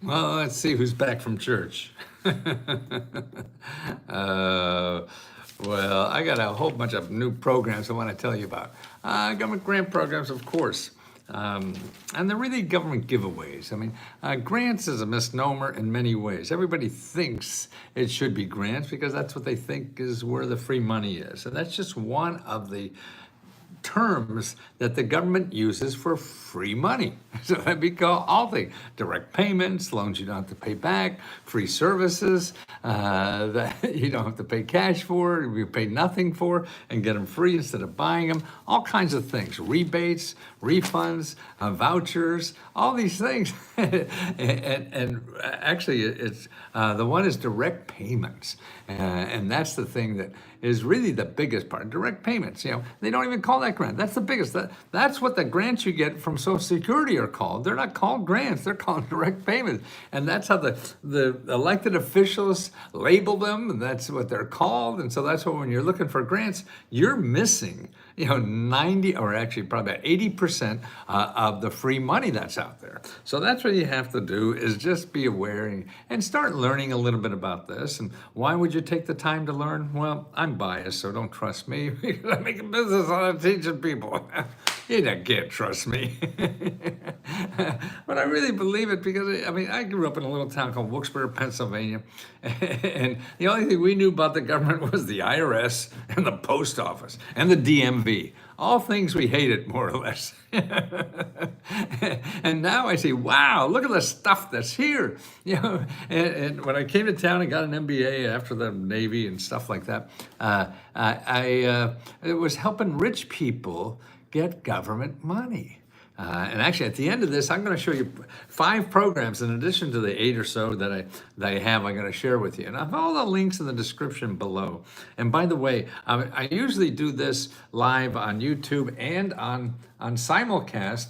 Well, let's see who's back from church. uh, well, I got a whole bunch of new programs I want to tell you about. Government grant programs, of course. And they're really government giveaways. I mean, grants is a misnomer in many ways. Everybody thinks it should be grants because that's what they think is where the free money is. And that's just one of the terms that the government uses for free money. So that'd be called all things: direct payments, loans you don't have to pay back, free services that you don't have to pay cash for, you pay nothing for, and get them free instead of buying them. All kinds of things: rebates, refunds, vouchers, all these things. and actually, it's the one is direct payments, and that's the thing that is really the biggest part. Direct payments. They don't even call that grant. That's the biggest. That's what the grants you get from Social Security are called. They're not called grants. They're called direct payments, and that's how the elected officials label them, and that's what they're called. And so that's why when you're looking for grants, you're missing 90, or actually probably about 80% of the free money that's out there. So that's what you have to do, is just be aware and start learning a little bit about this. And why would you take the time to learn? Well, I'm biased, so don't trust me, because I make a business out of teaching people. You can't trust me. But I really believe it because, I grew up in a little town called Wilkes-Barre, Pennsylvania. And the only thing we knew about the government was the IRS and the post office and the DMV. All things we hated, more or less. And now I say, wow, look at the stuff that's here. And when I came to town and got an MBA after the Navy and stuff like that, it was helping rich people get government money. And actually, at the end of this, I'm going to show you 5 programs in addition to the 8 or so that I have. I'm going to share with you, and I have all the links in the description below. And by the way, I usually do this live on YouTube and on simulcast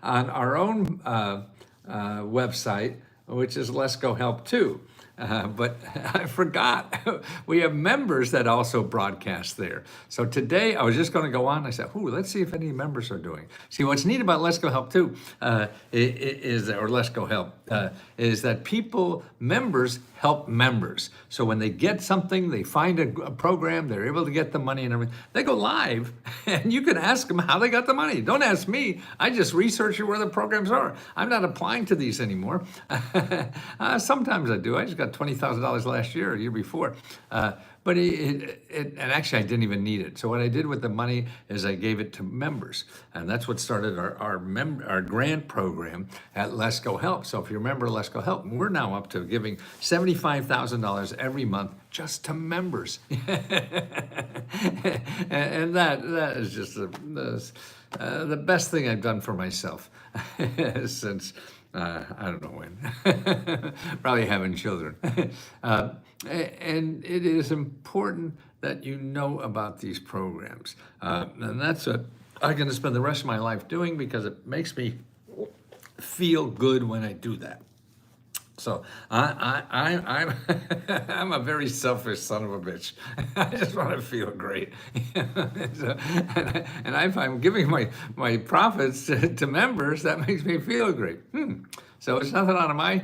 on our own website, which is Let's Go Help Too. But I forgot, we have members that also broadcast there. So today I was just going to go on. I said, let's see if any members are doing. See, what's neat about Let's Go Help Too is that members help members. So when they get something, they find a program, they're able to get the money and everything. They go live, and you can ask them how they got the money. Don't ask me. I just research where the programs are. I'm not applying to these anymore. Sometimes I do. I just got $20,000 last year, or year before. But and actually, I didn't even need it. So what I did with the money is I gave it to members, and that's what started our grant program at Let's Go Help. So if you remember Let's Go Help, we're now up to giving $75,000 every month just to members, and that is just the best thing I've done for myself since. I don't know when, probably having children. And it is important that you know about these programs. And that's what I'm going to spend the rest of my life doing, because it makes me feel good when I do that. So I'm I'm a very selfish son of a bitch. I just want to feel great. And if I'm giving my profits to members, that makes me feel great. So it's nothing out of my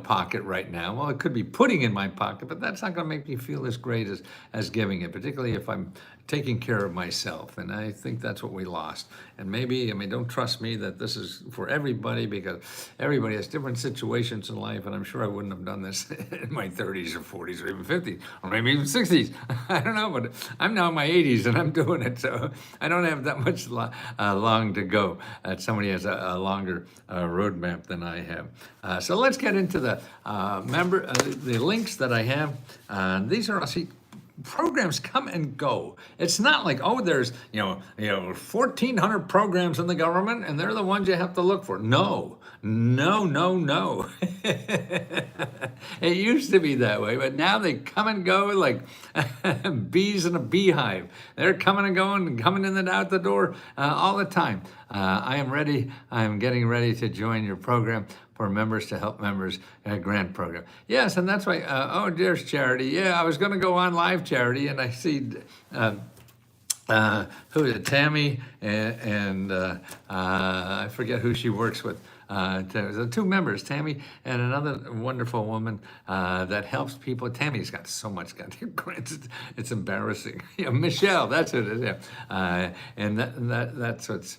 pocket right now. Well, it could be putting in my pocket, but that's not going to make me feel as great as giving it, particularly if I'm taking care of myself. And I think that's what we lost. And maybe, don't trust me that this is for everybody, because everybody has different situations in life. And I'm sure I wouldn't have done this in my 30s or 40s or even 50s, or maybe even 60s. I don't know, but I'm now in my 80s and I'm doing it. So I don't have that much long to go. Somebody has a longer roadmap than I have. So let's get into the the links that I have. These are, programs come and go. It's not like, there's 1,400 programs in the government and they're the ones you have to look for. No. It used to be that way, but now they come and go like bees in a beehive. They're coming and going and coming in and out the door all the time. I am ready. I am getting ready to join your program for members to help members grant program. Yes, and that's why, there's Charity. Yeah, I was going to go on live, Charity, and I see who is it, Tammy, and I forget who she works with. The two members, Tammy and another wonderful woman that helps people. Tammy's got so much goddamn grants, it's embarrassing. Yeah, Michelle, that's what it is. Yeah. And that's what's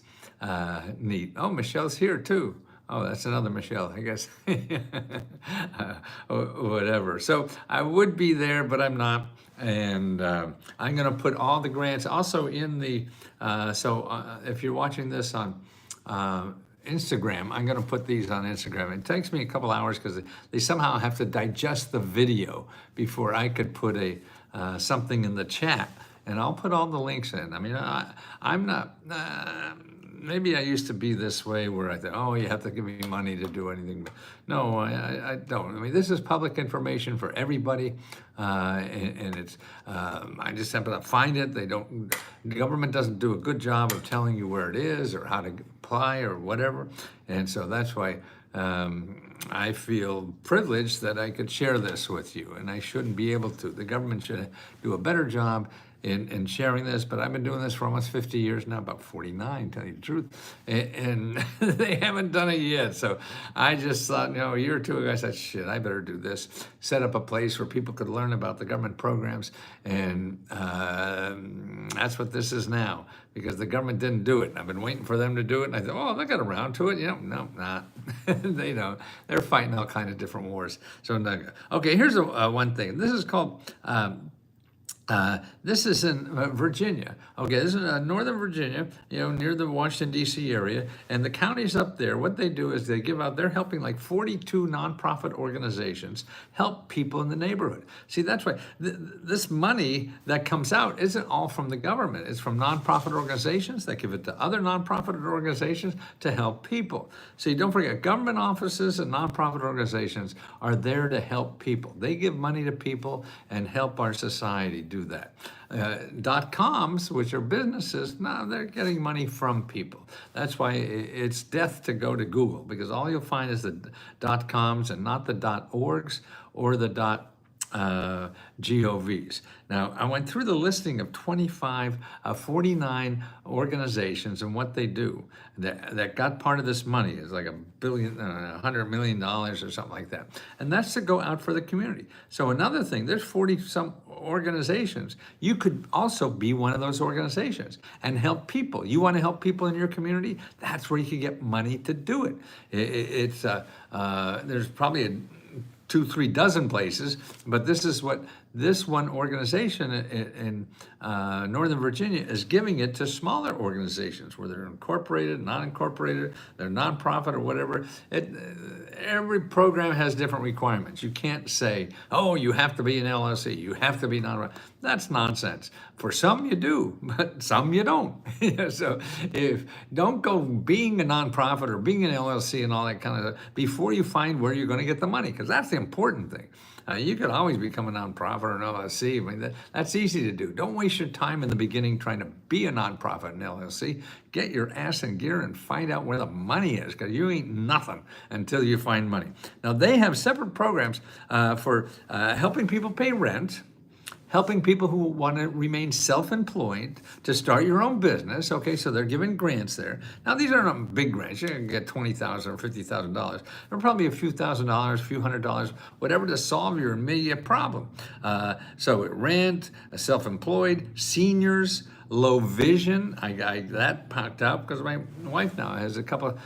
neat. Oh, Michelle's here too. Oh, that's another Michelle, I guess. Whatever. So I would be there, but I'm not. And I'm going to put all the grants also in the. If you're watching this on Instagram, I'm going to put these on Instagram. It takes me a couple hours because they somehow have to digest the video before I could put a something in the chat. And I'll put all the links in. I mean, I'm not. Maybe I used to be this way where I thought, oh, you have to give me money to do anything. But no, I don't. I mean, this is public information for everybody, and it's. I just have to find it. The government doesn't do a good job of telling you where it is or how to apply or whatever, and so that's why. I feel privileged that I could share this with you, and I shouldn't be able to. The government should do a better job in sharing this, but I've been doing this for almost 50 years now, about 49, tell you the truth, and they haven't done it yet. So I just thought, a year or two ago, I said, shit, I better do this, set up a place where people could learn about the government programs, and that's what this is now, because the government didn't do it. And I've been waiting for them to do it, and I thought, oh, they got around to it. No, not. They don't. They're fighting all kinds of different wars. So, okay, here's one thing. This is called... this is in Virginia. Okay, this is Northern Virginia, near the Washington, D.C. area. And the counties up there, what they do is they give out, they're helping like 42 nonprofit organizations help people in the neighborhood. See, that's why this money that comes out isn't all from the government. It's from nonprofit organizations that give it to other nonprofit organizations to help people. So don't forget, government offices and nonprofit organizations are there to help people. They give money to people and help our society do that. .coms, which are businesses, no, they're getting money from people. That's why it's death to go to Google, because all you'll find is the .coms and not the .orgs or the .govs. Now, I went through the listing of 49 organizations and what they do that got part of this money. It's like $100 million or something like that. And that's to go out for the community. So another thing, there's 40 some organizations. You could also be one of those organizations and help people. You want to help people in your community? That's where you can get money to do it. There's probably 2-3 dozen places, but this is what this one organization in Northern Virginia is giving it to smaller organizations where they're incorporated, non-incorporated, they're nonprofit or whatever. Every program has different requirements. You can't say, oh, you have to be an LLC, you have to be non. That's nonsense. For some you do, but some you don't. So don't go being a nonprofit or being an LLC and all that kind of stuff before you find where you're going to get the money, because that's the important thing. You could always become a nonprofit or an LLC. I mean, that's easy to do. Don't waste your time in the beginning trying to be a nonprofit and LLC. Get your ass in gear and find out where the money is, because you ain't nothing until you find money. Now, they have separate programs for helping people pay rent, helping people who want to remain self-employed to start your own business. Okay, so they're giving grants there. Now, these are not big grants. You're going to get $20,000 or $50,000. They're probably a few $1,000s, a few $100s, whatever to solve your immediate problem. So rent, self-employed, seniors, low vision. I that popped up because my wife now has a couple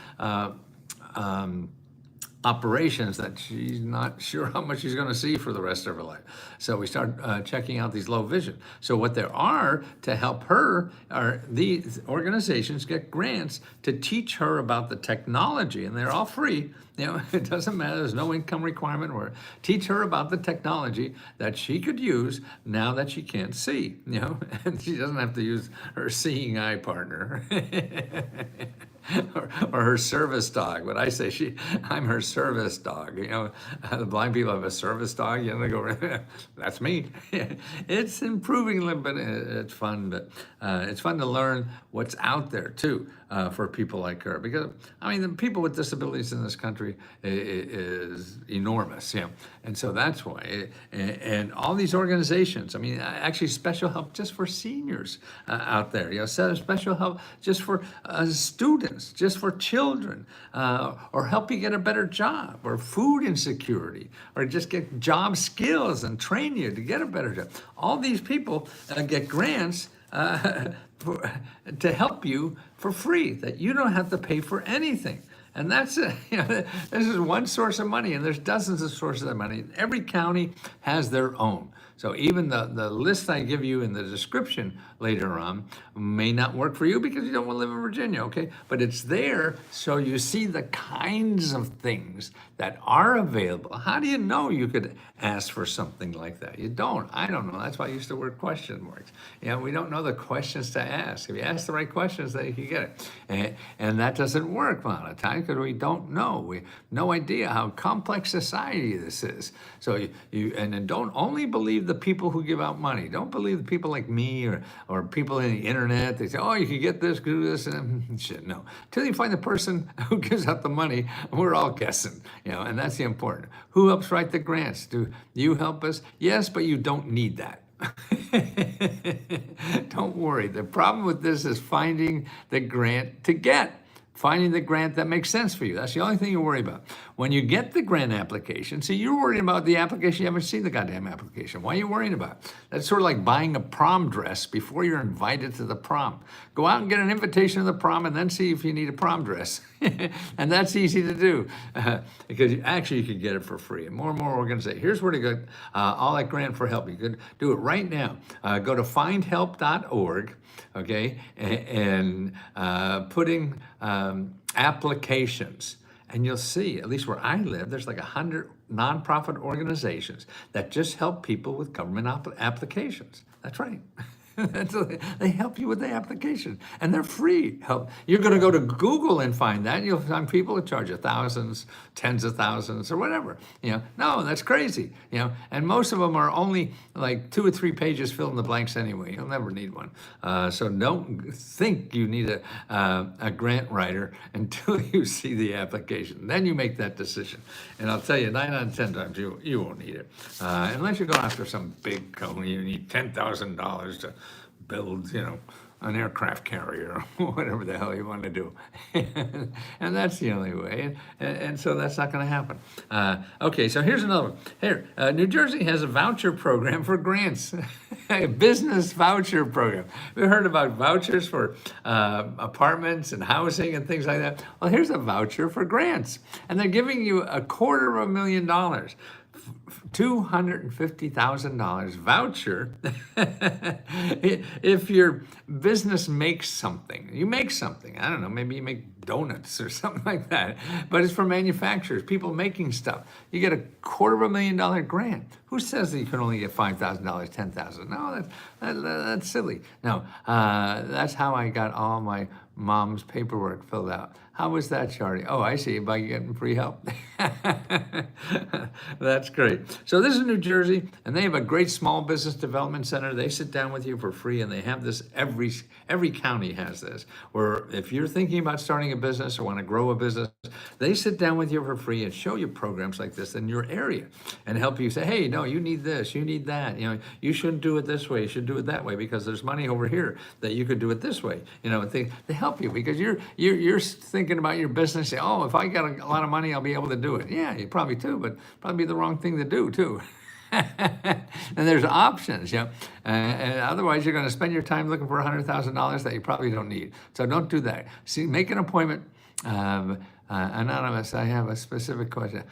operations that she's not sure how much she's going to see for the rest of her life. So we start checking out these low vision. So what there are to help her are these organizations get grants to teach her about the technology, and they're all free. It doesn't matter. There's no income requirement, or teach her about the technology that she could use now that she can't see, and she doesn't have to use her seeing eye partner. or her service dog. But I say I'm her service dog. The blind people have a service dog. They go, that's me. It's improving a little bit. It's fun, but it's fun to learn what's out there too for people like her. Because the people with disabilities in this country is enormous. And so that's why. And all these organizations. Actually, special help just for seniors out there. Special help just for students. millions just for children, or help you get a better job, or food insecurity, or just get job skills and train you to get a better job. All these people get grants to help you for free, that you don't have to pay for anything. And that's this is one source of money, and there's dozens of sources of money. Every county has their own. So even the list I give you in the description later on may not work for you because you don't want to live in Virginia, okay? But it's there so you see the kinds of things that are available. How do you know you could ask for something like that? You don't. I don't know. That's why I used to wear question marks. We don't know the questions to ask. If you ask the right questions, then you can get it. And that doesn't work a lot of times because we don't know. We have no idea how complex society this is. So and then don't only believe the people who give out money. Don't believe the people like me or people in the internet. They say, oh, you can get this, do this, and shit. No. Until you find the person who gives out the money, we're all guessing. And that's the important. Who helps write the grants? Do you help us? Yes, but you don't need that. Don't worry. The problem with this is finding the grant to get. Finding the grant that makes sense for you. That's the only thing you worry about. When you get the grant application, see, you're worrying about the application. You haven't seen the goddamn application. Why are you worrying about it? That's sort of like buying a prom dress before you're invited to the prom. Go out and get an invitation to the prom and then see if you need a prom dress. And that's easy to do because you could get it for free. And more organizations. Here's where to go. All that grant for help. You can do it right now. Go to findhelp.org. Okay, and putting applications, and you'll see, at least where I live, there's like 100 nonprofit organizations that just help people with government applications. That's right. They help you with the application, and they're free. You're going to go to Google and find that. You'll find people that charge you thousands, tens of thousands, or whatever. No, that's crazy. And most of them are only like 2 or 3 pages fill in the blanks anyway. You'll never need one. So don't think you need a grant writer until you see the application. Then you make that decision. And I'll tell you, 9 out of 10 times you won't need it, unless you're going after some big company. You need $10,000 to build, an aircraft carrier or whatever the hell you want to do. And that's the only way. And so that's not going to happen. Okay, so here's another one. Here, New Jersey has a voucher program for grants, a business voucher program. We heard about vouchers for apartments and housing and things like that. Well, here's a voucher for grants. And they're giving you $250,000. $250,000 voucher if your business makes something. You make something. I don't know, maybe you make donuts or something like that. But it's for manufacturers, people making stuff. You get $250,000 grant. Who says that you can only get $5,000, $10,000? No, that's silly. No, that's how I got all my mom's paperwork filled out. How was that, Charlie? Oh, I see, by getting free help. That's great. So this is New Jersey, and they have a great small business development center. They sit down with you for free, and they have this, every county has this, where if you're thinking about starting a business or want to grow a business, they sit down with you for free and show you programs like this in your area and help you say, hey, no, you need this, you need that. You shouldn't do it this way, you should do it that way because there's money over here that you could do it this way. They help you because you're thinking about your business. Say, oh, if I got a lot of money, I'll be able to do it. Yeah, you probably do, but probably the wrong thing to do too. And there's options, and otherwise you're going to spend your time looking for $100,000 that you probably don't need. So don't do that. See, make an appointment. Anonymous, I have a specific question.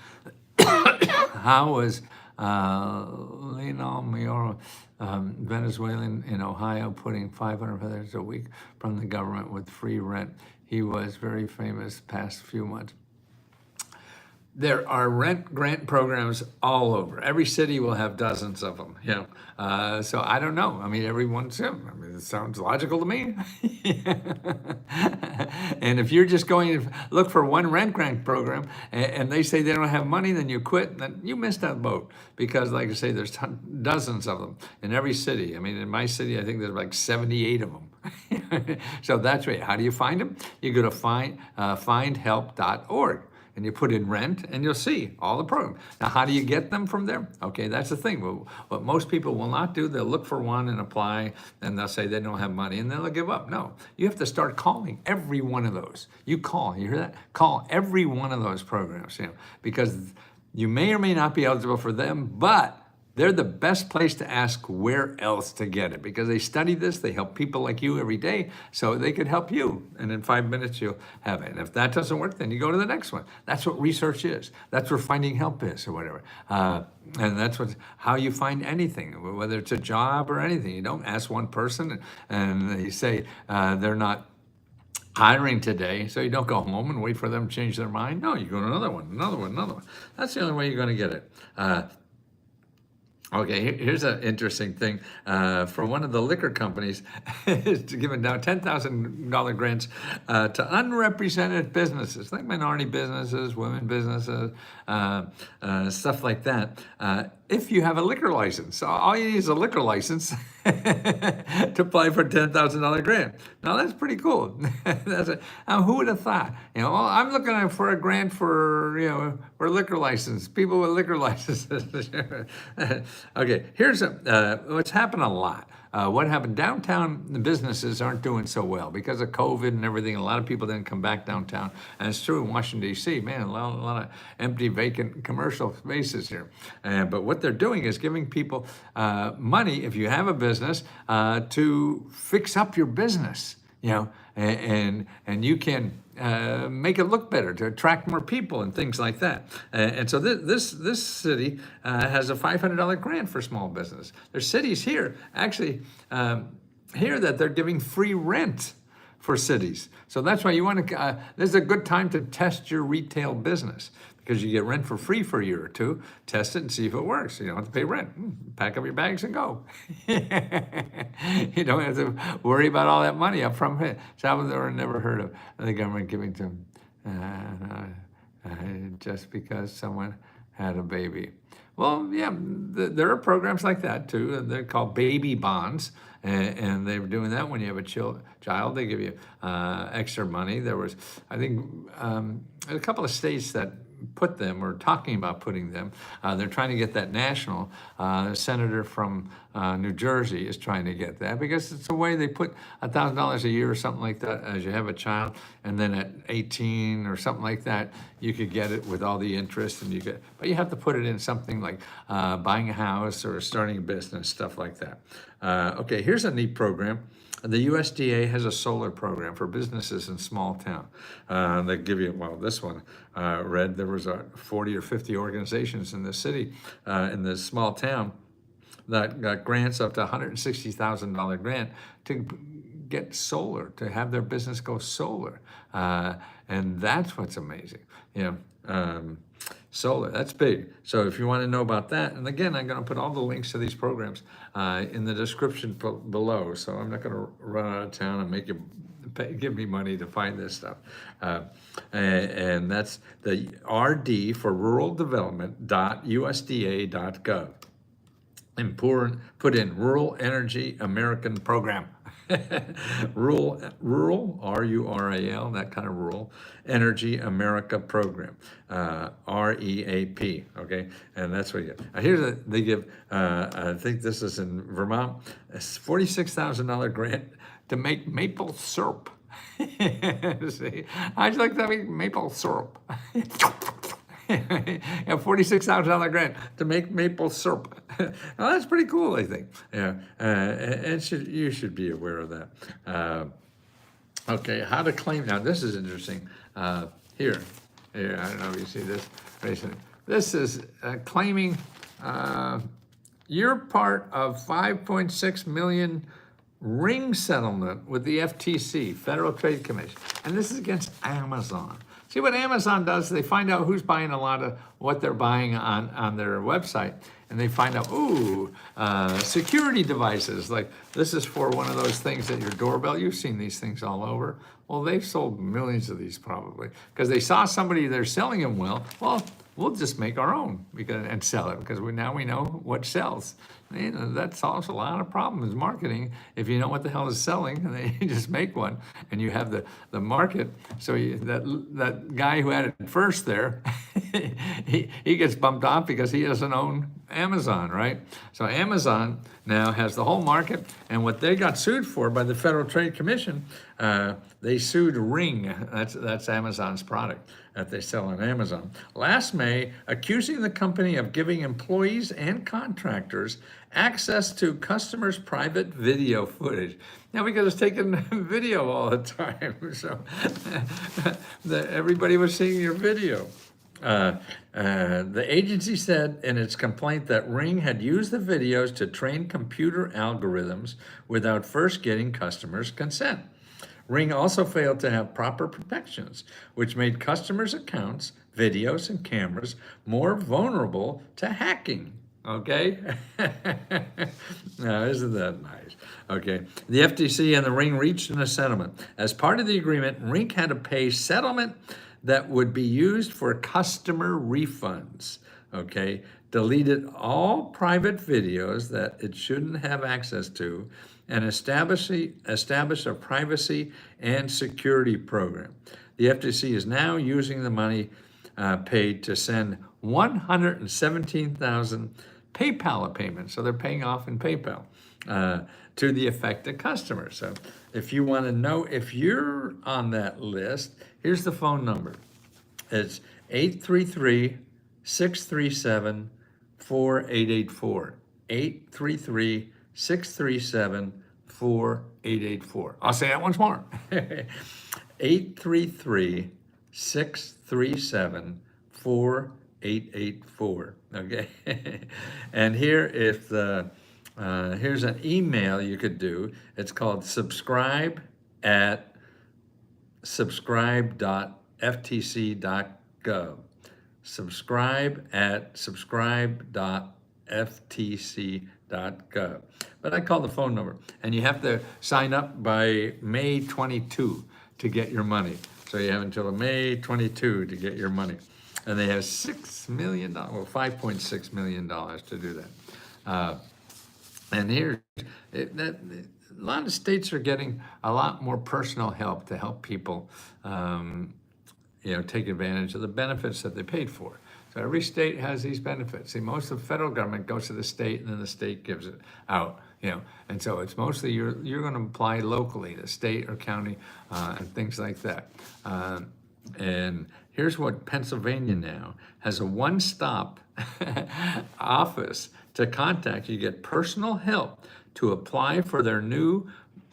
How was Lino Mayor, Venezuelan in Ohio, putting $500 a week from the government with free rent? He was very famous past few months. There are rent grant programs all over. Every city will have dozens of them. So I don't know. I mean, everyone's. I mean, it sounds logical to me. And if you're just going to look for one rent grant program, and they say they don't have money, then you quit. Then you missed that boat because, like I say, there's dozens of them in every city. I mean, in my city, I think there's like 78 of them. So that's right. How do you find them? You go to findhelp.org. and you put in rent, and you'll see all the programs. Now, how do you get them from there? Okay, that's the thing. What most people will not do, they'll look for one and apply, and they'll say they don't have money, and then they'll give up. No, you have to start calling every one of those. You call, you hear that? Call every one of those programs, because you may or may not be eligible for them, but they're the best place to ask where else to get it, because they study this, they help people like you every day, so they could help you, and in 5 minutes you'll have it. And if that doesn't work, then you go to the next one. That's what research is. That's where finding help is, or whatever. And that's how you find anything, whether it's a job or anything. You don't ask one person and they say they're not hiring today, so you don't go home and wait for them to change their mind. No, you go to another one, another one, another one. That's the only way you're going to get it. Okay, here's an interesting thing. For one of the liquor companies, is giving now $10,000 grants to unrepresented businesses, like minority businesses, women businesses, stuff like that. If you have a liquor license, so all you need is a liquor license to apply for a $10,000 grant. Now that's pretty cool. Who would have thought? Well, I'm looking for a grant for for liquor license. People with liquor licenses. Okay, here's what's happened a lot. What happened? Downtown businesses aren't doing so well because of COVID and everything. A lot of people didn't come back downtown, and it's true in Washington D.C. Man, a lot of empty, vacant commercial spaces here. But what they're doing is giving people money, if you have a business, to fix up your business. And you can make it look better to attract more people and things like that. And so this city has a $500 grant for small business. There's cities here actually here that they're giving free rent for cities. So that's why you want to. This is a good time to test your retail business, because you get rent for free for a year or two. Test it and see if it works. You don't have to pay rent. Pack up your bags and go. You don't have to worry about all that up front. Salvador never heard of the government giving to them just because someone had a baby. Well, yeah, there are programs like that too. They're called baby bonds, and they're doing that when you have a child. They give you extra money. There was, I think, a couple of states that put them or talking about putting them. They're trying to get that national. The senator from New Jersey is trying to get that, because it's a way they put $1,000 a year or something like that as you have a child, and then at 18 or something like that, you could get it with all the interest, and but you have to put it in something like buying a house or starting a business, stuff like that. Okay, here's a neat program. The USDA has a solar program for businesses in small town. They give you, well, this one read there was 40 or 50 organizations in the city, in this small town, that got grants up to $160,000 grant to get solar, to have their business go solar. And that's what's amazing. Solar, that's big. So if you want to know about that, and again, I'm going to put all the links to these programs in the description below. So I'm not going to run out of town and make you give me money to find this stuff. And that's the RD for rural development.usda.gov. And put in Rural Energy American Program. rural, R-U-R-A-L, that kind of rural energy America program, REAP, okay? And that's what you get. Here's they give, I think this is in Vermont, a $46,000 grant to make maple syrup. See, how'd you like to make maple syrup? A $46,000 grant to make maple syrup. Well, that's pretty cool, I think. Yeah, and you should be aware of that. Okay, how to claim. Now, this is interesting. Here, I don't know if you see this. This is claiming you're part of 5.6 million ring settlement with the FTC, Federal Trade Commission. And this is against Amazon. See what Amazon does, they find out who's buying a lot of what they're buying on their website, and they find out, security devices, like this is for one of those things at your doorbell. You've seen these things all over. Well, they've sold millions of these probably, because they saw somebody, they're selling them well. Well, we'll just make our own and sell it because now we know what sells. That solves a lot of problems marketing. If you know what the hell is selling, then you just make one and you have the market. So that guy who had it first there, he gets bumped off because he doesn't own Amazon, right? So Amazon now has the whole market, and what they got sued for by the Federal Trade Commission, they sued Ring. That's Amazon's product that they sell on Amazon. Last May, accusing the company of giving employees and contractors access to customers' private video footage. Now, because it's taking video all the time, so everybody was seeing your video. The agency said in its complaint that Ring had used the videos to train computer algorithms without first getting customers' consent. Ring also failed to have proper protections, which made customers' accounts, videos, and cameras more vulnerable to hacking. Okay? Now, isn't that nice? Okay. The FTC and the Ring reached a settlement. As part of the agreement, Ring had to pay settlement that would be used for customer refunds. Okay? Deleted all private videos that it shouldn't have access to, and establish a privacy and security program. The FTC is now using the money paid to send 117,000 PayPal payments, so they're paying off in PayPal, to the affected customers. So if you want to know if you're on that list, here's the phone number. It's 833-637-4884. 833-637-4884. I'll say that once more. 833-637-4884. Okay. And here's an email you could do. It's called subscribe.ftc.gov. subscribe.ftc.gov. But I call the phone number, and you have to sign up by May 22 to get your money. So you have until May 22 to get your money. And they have $6 million, well, $5.6 million to do that. And here, a lot of states are getting a lot more personal help to help people, take advantage of the benefits that they paid for. So every state has these benefits. See, most of the federal government goes to the state, and then the state gives it out. And so it's mostly you're going to apply locally, the state or county, and things like that. And here's what Pennsylvania now has: a one-stop office to contact. You get personal help to apply for their new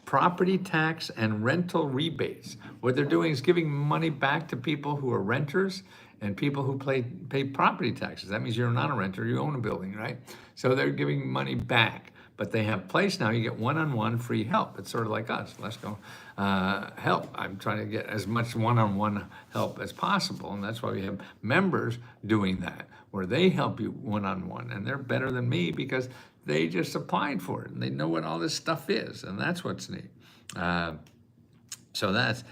property tax and rental rebates. What they're doing is giving money back to people who are renters and people who pay property taxes. That means you're not a renter, you own a building, right? So they're giving money back. But they have place now, you get one-on-one free help. It's sort of like us. Let's go help. I'm trying to get as much one-on-one help as possible, and that's why we have members doing that, where they help you one-on-one, and they're better than me because they just applied for it, and they know what all this stuff is, and that's what's neat. So that's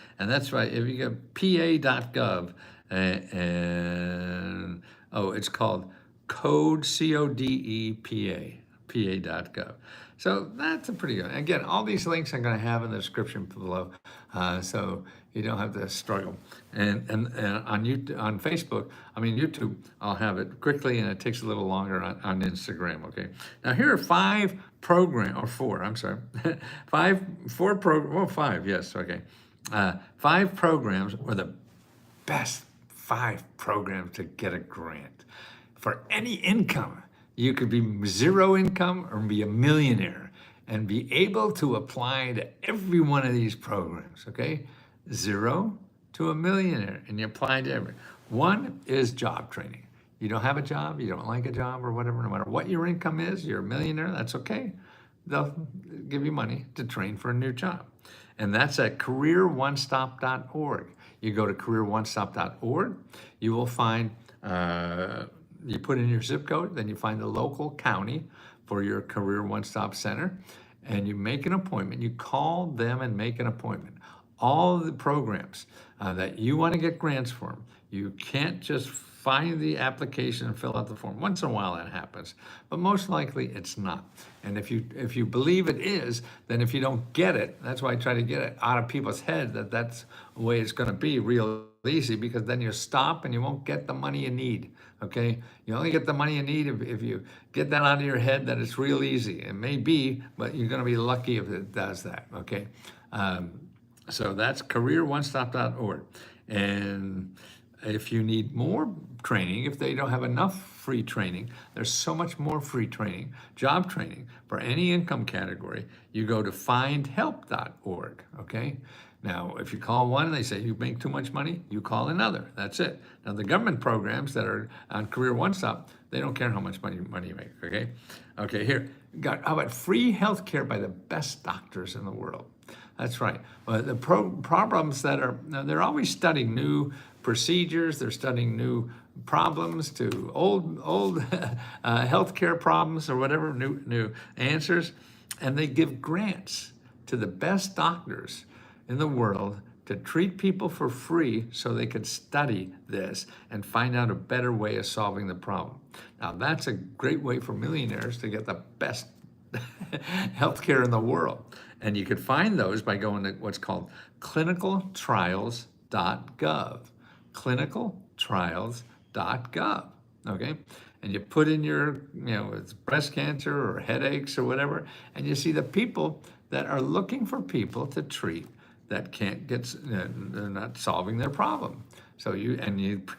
why if you go pa.gov, and it's called code, CODEPA. pa.gov. So that's a pretty good. Again, all these links I'm going to have in the description below, so you don't have to struggle. And on Facebook, YouTube, I'll have it quickly, and it takes a little longer on Instagram. Okay. Now here are 5 programs, or 4. I'm sorry, 5 Yes. Okay. 5 programs are the best 5 programs to get a grant for any income. You could be 0 income or be a millionaire and be able to apply to every one of these programs, okay? 0 to a millionaire, and you apply to every. 1 is job training. You don't have a job, you don't like a job or whatever, no matter what your income is, you're a millionaire, that's okay. They'll give you money to train for a new job. And that's at careeronestop.org. You go to careeronestop.org, you will find, you put in your zip code, then you find the local county for your Career One Stop Center, and you make an appointment. You call them and make an appointment. All of the programs that you want to get grants for, you can't just find the application and fill out the form. Once in a while that happens, but most likely it's not. And if you believe it is, then if you don't get it, that's why I try to get it out of people's head that that's the way it's going to be real easy, because then you stop and you won't get the money you need. Okay, you only get the money you need if you get that out of your head that it's real easy. It may be, but you're going to be lucky if it does that. Okay, so that's careeronestop.org. And if you need more training, if they don't have enough free training, there's so much more free training, job training for any income category. You go to findhelp.org. Okay. Now, if you call one and they say you make too much money, you call another. That's it. Now, the government programs that are on Career One Stop, they don't care how much money you make. Okay. Okay. Here, how about free health care by the best doctors in the world? That's right. Well, the problems that are, they're always studying new procedures. They're studying new problems to old healthcare problems or whatever, new answers. And they give grants to the best doctors in the world to treat people for free so they could study this and find out a better way of solving the problem. Now, that's a great way for millionaires to get the best healthcare in the world. And you could find those by going to what's called clinicaltrials.gov. Clinicaltrials.gov. Okay? And you put in your, it's breast cancer or headaches or whatever, and you see the people that are looking for people to treat that can't get, they're not solving their problem. So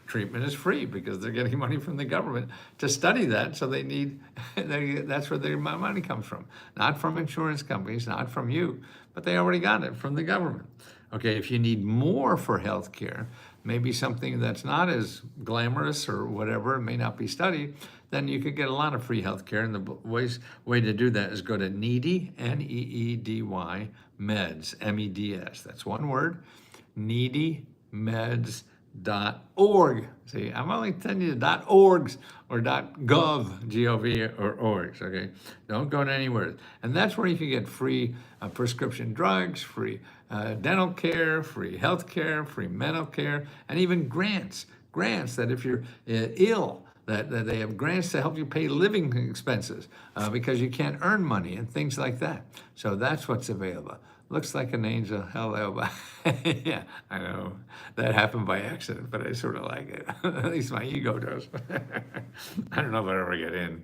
treatment is free because they're getting money from the government to study that. So they need, that's where their money comes from. Not from insurance companies, not from you, but they already got it from the government. Okay, if you need more for healthcare, maybe something that's not as glamorous or whatever, it may not be studied, then you could get a lot of free healthcare. And the way to do that is go to Needy, Needy, Meds, MEDS. That's one word, needymeds.org. See, I'm only telling you .orgs or .gov, G-O-V, or orgs, okay? Don't go to anywhere. And that's where you can get free prescription drugs, free dental care, free health care, free mental care, and even grants. Grants that if you're ill, that they have grants to help you pay living expenses because you can't earn money and things like that. So that's what's available. Looks like an angel. Hello. Yeah, I know. That happened by accident, but I sort of like it. At least my ego does. I don't know if I'll ever get in.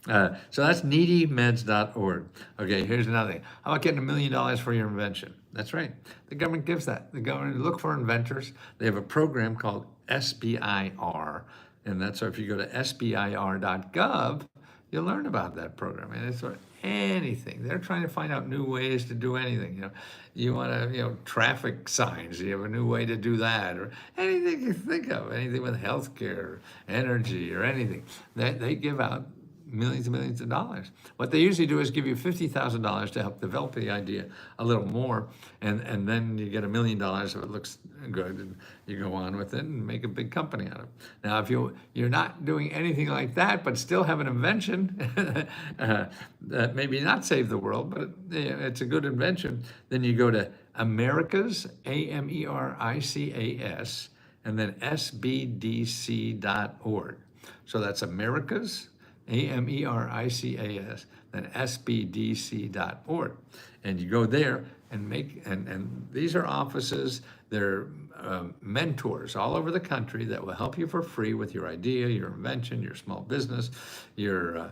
So that's needymeds.org. Okay, here's another thing. How about getting $1 million for your invention? That's right. The government gives that. The government look for inventors. They have a program called SBIR. And that's so if you go to sbir.gov, you'll learn about that program. And it's anything. They're trying to find out new ways to do anything. You want to, traffic signs. You have a new way to do that, or anything you think of, anything with healthcare, or energy, or anything. They give out millions and millions of dollars. What they usually do is give you $50,000 to help develop the idea a little more, and then you get $1 million if it looks good, and you go on with it and make a big company out of it. Now, if you're not doing anything like that, but still have an invention that maybe not save the world, but it's a good invention, then you go to Americas, AMERICAS, and then SBDC.org. So that's Americas, AMERICAS, then SBDC.org. And you go there and and these are offices, they're mentors all over the country that will help you for free with your idea, your invention, your small business, your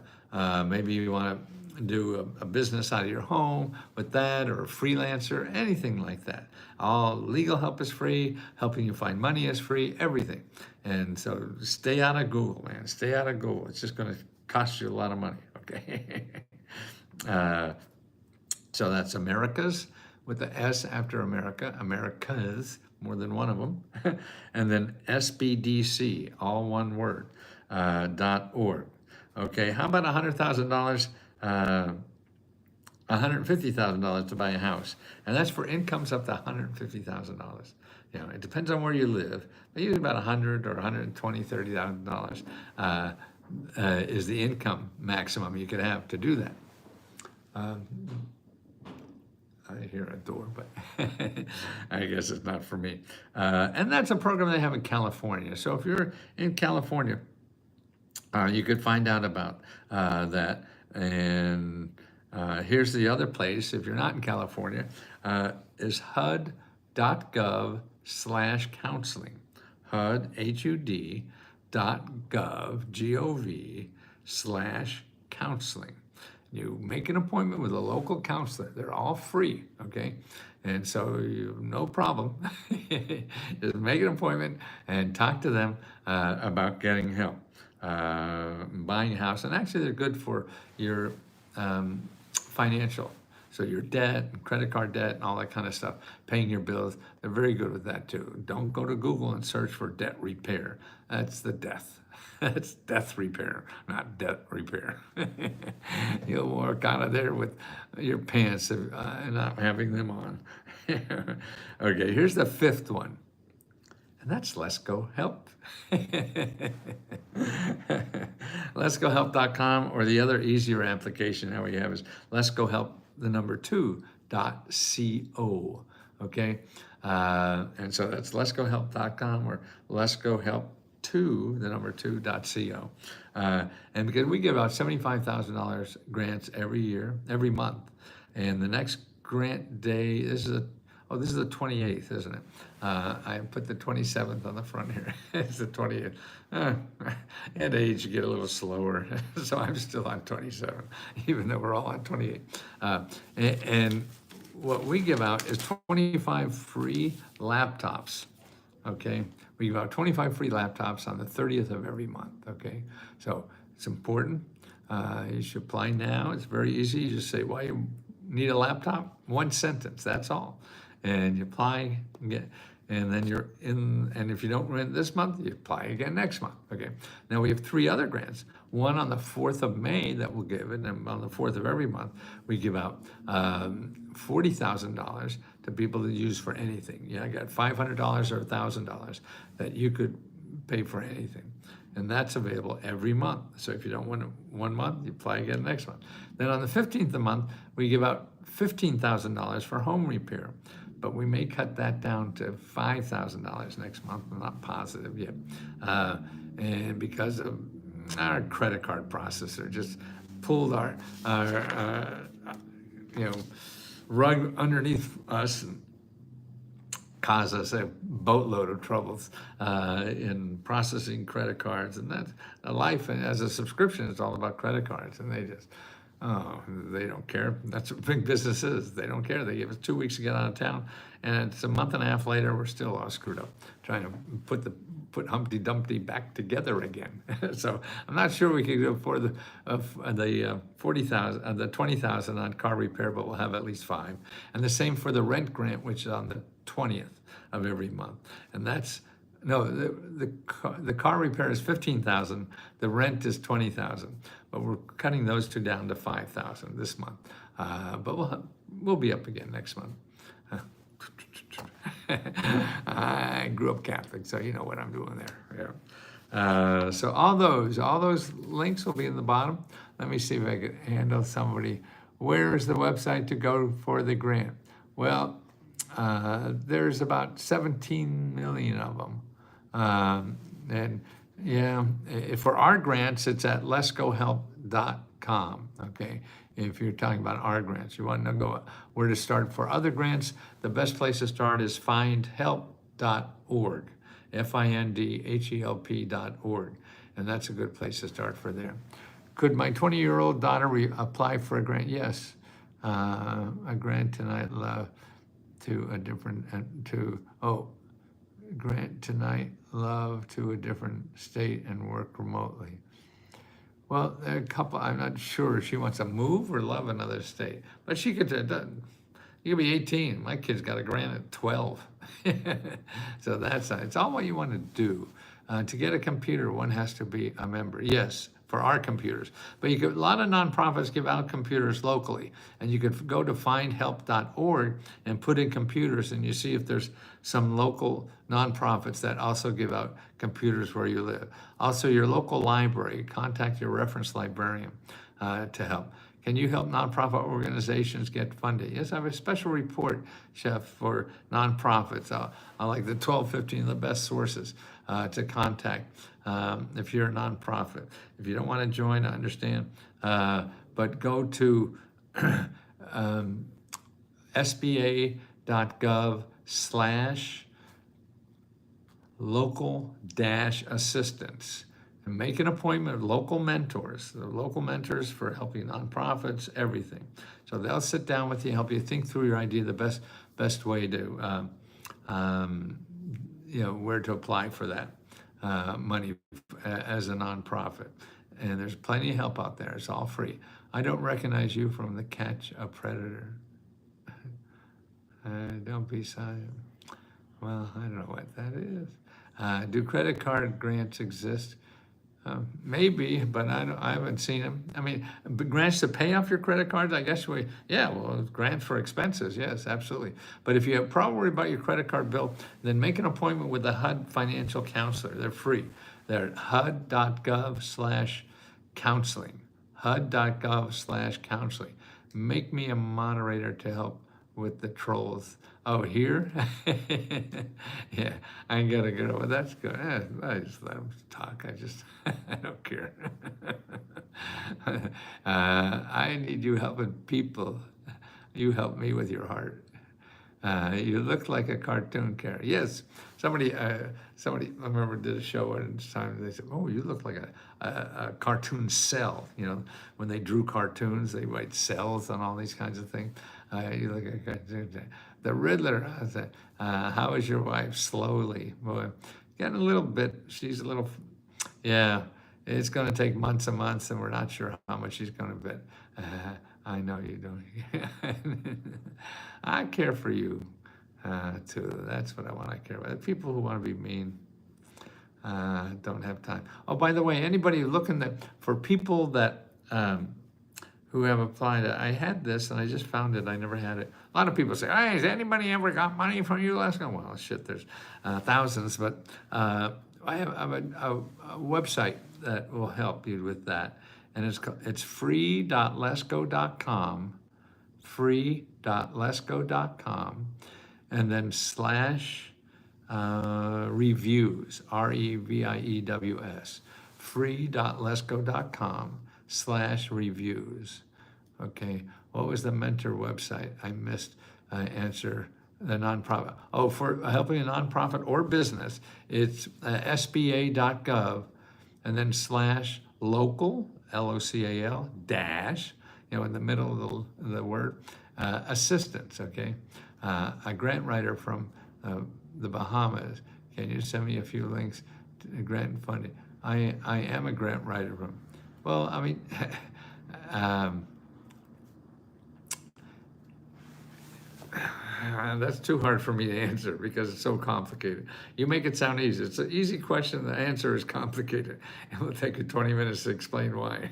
maybe you want to do a business out of your home with that, or a freelancer, anything like that. All legal help is free, helping you find money is free, everything. And so stay out of Google, man. Stay out of Google. It's just going to cost you a lot of money, okay? So that's Americas with the S after America, Americas, more than one of them, and then SBDC, all one word, .org. Okay, how about $100,000, $150,000 to buy a house? And that's for incomes up to $150,000. It depends on where you live, but usually about $100,000 or $120,000, $30,000 is the income maximum you could have to do that. I hear a door, but I guess it's not for me. And that's a program they have in California. So if you're in California, you could find out about that. And here's the other place, if you're not in California, is hud.gov/counseling. HUD, HUD, .gov/counseling. You make an appointment with a local counselor. They're all free, okay? And so you no problem. Just make an appointment and talk to them about getting help, buying a house. And actually, they're good for your financial. So your debt, and credit card debt, and all that kind of stuff, paying your bills, they're very good with that too. Don't go to Google and search for debt repair. That's the death. That's death repair, not debt repair. You'll walk out of there with your pants not having them on. Okay, here's the fifth one, and that's Let's Go Help. Let'sGoHelp.com, or the other easier application now we have is Let's Go Help, the number 2.co. Okay, and so that's Let'sGoHelp.com or Let's Go Help 2, the number 2.co. And because we give out $75,000 grants every year, every month, and the next grant day, this is the 28th, isn't it? I put the 27th on the front here. It's the 28th. At age, you get a little slower, so I'm still on 27, even though we're all on 28. And what we give out is 25 free laptops, okay? We give out 25 free laptops on the 30th of every month, okay? So it's important. You should apply now. It's very easy. You just say, why you need a laptop? One sentence, that's all. And you apply, and then you're in, and if you don't rent this month, you apply again next month, okay? Now we have 3 other grants. One on the 4th of May that we'll give, and then on the 4th of every month, we give out $40,000 to people to use for anything. I got $500 or $1,000 that you could pay for anything. And that's available every month. So if you don't want it one month, you apply again next month. Then on the 15th of the month, we give out $15,000 for home repair. But we may cut that down to $5,000 next month. I'm not positive yet. And because of our credit card processor just pulled our rug underneath us and caused us a boatload of troubles in processing credit cards. And that's a life as a subscription. It's all about credit cards, and they just they don't care. That's what big business is. They don't care. They give us 2 weeks to get out of town, and it's a month and a half later, we're still all screwed up trying to put Humpty Dumpty back together again. So I'm not sure we could afford the 40,000, the 20,000 on car repair, but we'll have at least 5. And the same for the rent grant, which is on the 20th of every month, and that's. No, the car repair is 15,000. The rent is 20,000. But we're cutting those 2 down to 5,000 this month. But we'll be up again next month. I grew up Catholic, so you know what I'm doing there. Yeah. So all those links will be in the bottom. Let me see if I can handle somebody. Where is the website to go for the grant? Well, there's about 17 million of them. And yeah, for our grants, it's at letsgohelp.com, okay? If you're talking about our grants, you want to know where to start. For other grants, the best place to start is findhelp.org, findhelp.org, and that's a good place to start for there. Could my 20-year-old daughter apply for a grant? Yes, a grant tonight, love to a different, grant tonight, love to a different state and work remotely. Well, a couple, I'm not sure she wants to move or love another state, but she could, you could be 18. My kid's got a grant at 12. So it's all what you want to do. To get a computer, one has to be a member. Yes, for our computers. But a lot of nonprofits give out computers locally. And you could go to findhelp.org and put in computers, and you see if there's some local nonprofits that also give out computers where you live. Also, your local library, contact your reference librarian to help. Can you help nonprofit organizations get funded? Yes, I have a special report, Chef, for nonprofits. I like the 12, 15 of the best sources to contact if you're a nonprofit. If you don't want to join, I understand. But go to sba.gov/local-assistance and make an appointment with local mentors. The local mentors for helping nonprofits, everything. So they'll sit down with you, help you think through your idea, the best way to, where to apply for that money as a nonprofit. And there's plenty of help out there. It's all free. I don't recognize you from the Catch a Predator. Don't be silent. Well, I don't know what that is. Do credit card grants exist? Maybe, but I haven't seen them. I mean, grants to pay off your credit cards, I guess grants for expenses, yes, absolutely. But if you have problem about your credit card bill, then make an appointment with the HUD financial counselor. They're free. They're at hud.gov/counseling. hud.gov/counseling. Make me a moderator to help with the trolls. Oh, here? Yeah, I gotta go. Well, that's good. I just let them talk. I don't care. I need you helping people. You help me with your heart. You look like a cartoon character. Yes, somebody I remember did a show at the time. They said, "Oh, you look like a cartoon cell." You know, when they drew cartoons, they write cells and all these kinds of things. You look like a cartoon. The Riddler. I said, "How is your wife?" Slowly, boy, getting a little bit. She's a little. Yeah, it's going to take months and months, and we're not sure how much she's going to bet. I know you don't. I care for you, too. That's what I want to care about. People who want to be mean don't have time. Oh, by the way, anybody looking for people that who have applied, I had this and I just found it. I never had it. A lot of people say, "Hey, has anybody ever got money from you last time?" Well, shit, there's thousands, but I have a website that will help you with that. And it's free.lesgo.com, free.lesgo.com, and then /reviews, REVIEWS, free.lesgo.com/reviews. Okay, what was the mentor website? I missed answer. The nonprofit. Oh, for helping a nonprofit or business, it's sba.gov and then /local, LOCAL, dash, in the middle of the word, assistance, okay? A grant writer from the Bahamas. Can you send me a few links to grant funding? I am a grant writer from, well, I mean, that's too hard for me to answer because it's so complicated. You make it sound easy. It's an easy question. The answer is complicated. It will take you 20 minutes to explain why.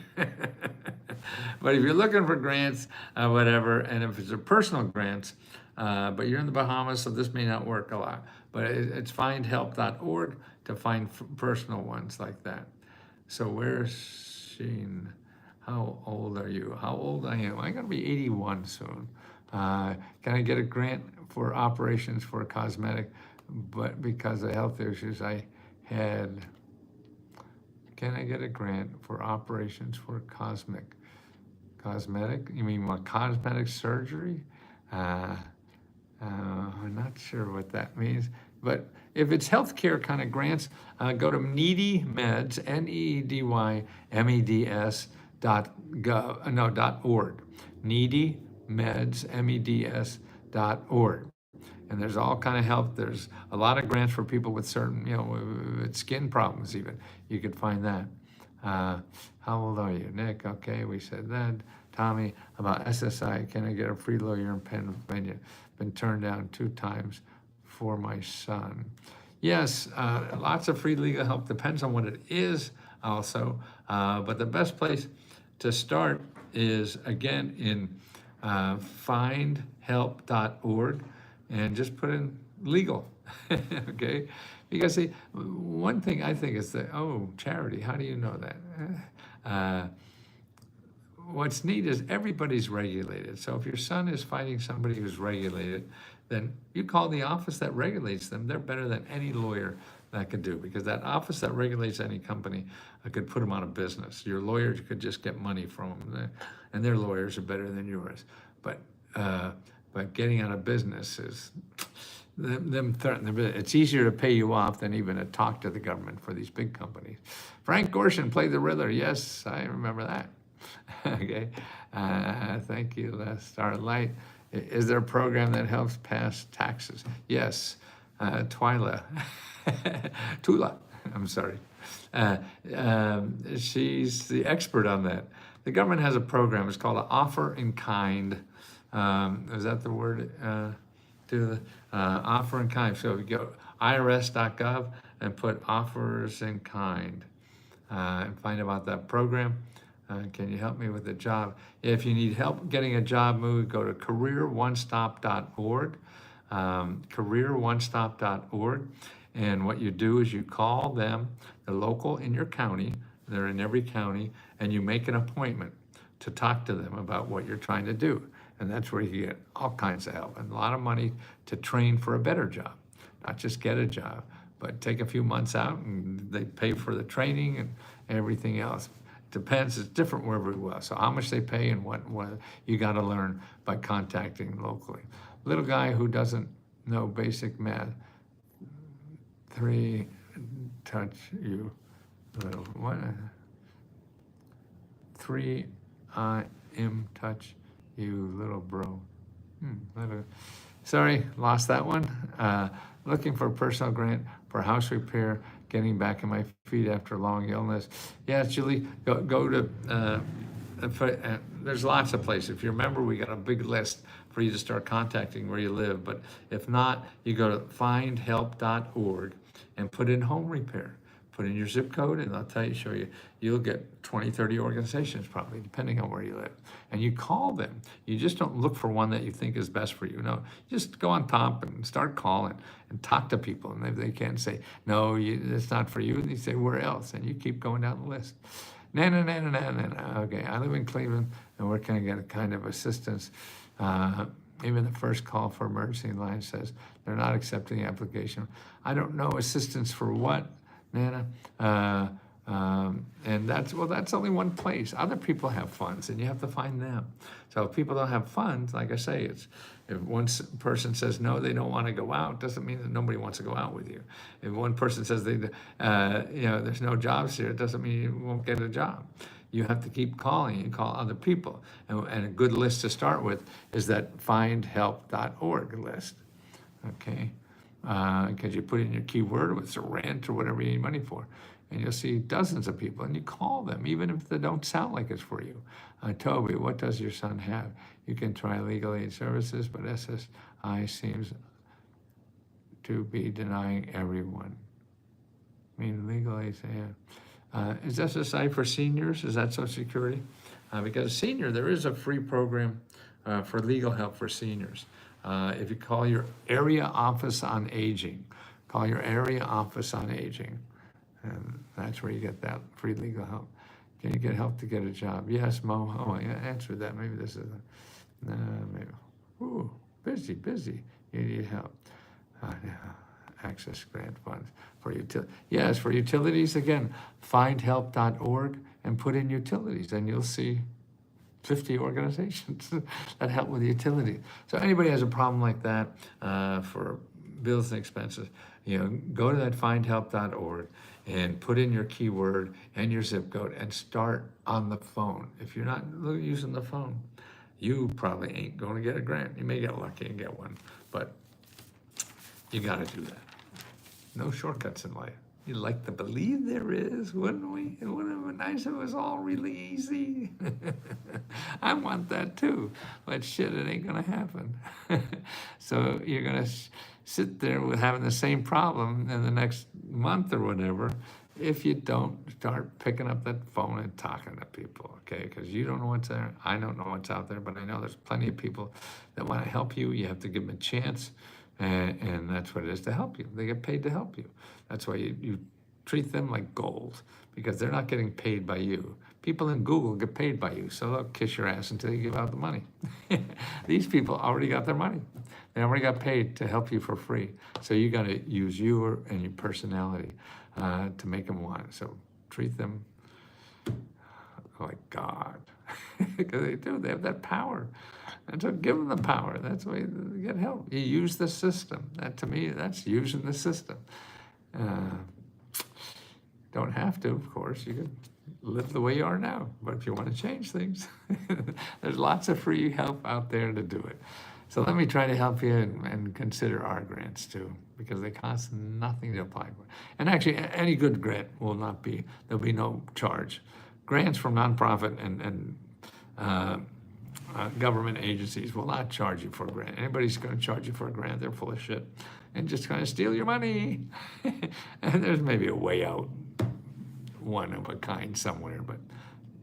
But if you're looking for grants, whatever, and if it's a personal grants, but you're in the Bahamas, so this may not work a lot. But it's findhelp.org to find personal ones like that. So where's Sheen? How old are you? How old I am? I'm going to be 81 soon. Can I get a grant for operations for cosmetic, but because of health issues I had? Can I get a grant for operations for cosmetic? You mean what, cosmetic surgery? I'm not sure what that means, but if it's healthcare kind of grants, go to Needy Meds, .org. Needy Meds, MEDS.org. And there's all kind of help. There's a lot of grants for people with certain, with skin problems even. You could find that. How old are you? Nick, okay, we said that. Tommy, about SSI, can I get a free lawyer in Pennsylvania? Been turned down 2 times for my son. Yes, lots of free legal help. Depends on what it is also. But the best place to start is, again, in findhelp.org and just put in legal, okay? Because see, one thing I think is that, charity, how do you know that? what's neat is everybody's regulated. So if your son is fighting somebody who's regulated, then you call the office that regulates them. They're better than any lawyer that could do, because that office that regulates any company could put them out of business. Your lawyer could just get money from them, and their lawyers are better than yours. But getting out of business is them threatening. It's easier to pay you off than even to talk to the government for these big companies. Frank Gorshin played the Riddler. Yes, I remember that. Okay, thank you, Starlight. Is there a program that helps pass taxes? Yes, Twyla, Tula, I'm sorry. She's the expert on that. The government has a program. It's called an offer in kind. Is that the word? Offer in kind. So you go irs.gov and put offers in kind and find out about that program. Can you help me with a job? If you need help getting a job moved, go to careeronestop.org, careeronestop.org. And what you do is you call them, the local in your county, they're in every county, and you make an appointment to talk to them about what you're trying to do. And that's where you get all kinds of help and a lot of money to train for a better job, not just get a job, but take a few months out and they pay for the training and everything else. Depends, it's different wherever you are. So how much they pay and what you got to learn by contacting locally. Little guy who doesn't know basic math, 3 touch you, little, what? 3 I am touch you, little bro. Sorry, lost that one. Looking for a personal grant for house repair, getting back on my feet after a long illness. Yeah, Julie, go to, there's lots of places. If you remember, we got a big list for you to start contacting where you live. But if not, you go to findhelp.org and put in home repair. Put in your zip code, and I'll show you, you'll get 20, 30 organizations probably, depending on where you live. And you call them. You just don't look for one that you think is best for you. No, just go on top and start calling and talk to people. And if they can't say, no, it's not for you, and you say, where else? And you keep going down the list. Nana. Okay, I live in Cleveland, and where can I get a kind of assistance? Even the first call for emergency line says they're not accepting the application. I don't know assistance for what, Nana, and that's only one place. Other people have funds, and you have to find them. So if people don't have funds, like I say, it's if one person says no, they don't want to go out, doesn't mean that nobody wants to go out with you. If one person says there's no jobs here, it doesn't mean you won't get a job. You have to keep calling and call other people. And a good list to start with is that findhelp.org list. Okay. Because you put in your keyword, it's a rent or whatever you need money for, and you'll see dozens of people, and you call them, even if they don't sound like it's for you. Toby, what does your son have? You can try legal aid services, but SSI seems to be denying everyone. I mean, legal aid, yeah. Is SSI for seniors? Is that Social Security? Because senior, there is a free program for legal help for seniors. If you call your area office on aging, and that's where you get that free legal help. Can you get help to get a job? Yes, Mo. Oh, I answered that. Maybe this is maybe. Ooh, busy. You need help. Access grant funds for utilities. Yes, for utilities, again, findhelp.org and put in utilities, and you'll see 50 organizations that help with utilities. So anybody has a problem like that for bills and expenses, go to that findhelp.org and put in your keyword and your zip code and start on the phone. If you're not using the phone, you probably ain't going to get a grant. You may get lucky and get one, but you got to do that. No shortcuts in life. You'd like to believe there is, wouldn't we? It would have been nice if it was all really easy. I want that too, but shit, it ain't gonna happen. So you're gonna sit there with having the same problem in the next month or whatever if you don't start picking up that phone and talking to people, okay? Because you don't know what's there. I don't know what's out there, but I know there's plenty of people that want to help you. You have to give them a chance. And that's what it is, to help you. They get paid to help you. That's why you treat them like gold, because they're not getting paid by you. People in Google get paid by you, so they'll kiss your ass until you give out the money. These people already got their money. They already got paid to help you for free. So you got to use you and your personality to make them want it. So treat them like God, because they do. They have that power, and so give them the power. That's the way you get help. You use the system. That, to me, that's using the system. Don't have to, of course. You can live the way you are now. But if you want to change things, there's lots of free help out there to do it. So let me try to help you and consider our grants too, because they cost nothing to apply for. And actually, any good grant will not be, there'll be no charge. Grants from nonprofit and government agencies will not charge you for a grant. Anybody's going to charge you for a grant, they're full of shit and just going to steal your money. And there's maybe a way out, one of a kind somewhere, but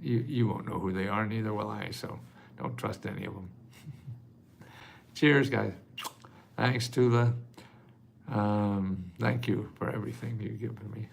you won't know who they are, neither will I, so don't trust any of them. Cheers, guys. Thanks, Tula. Thank you for everything you've given me.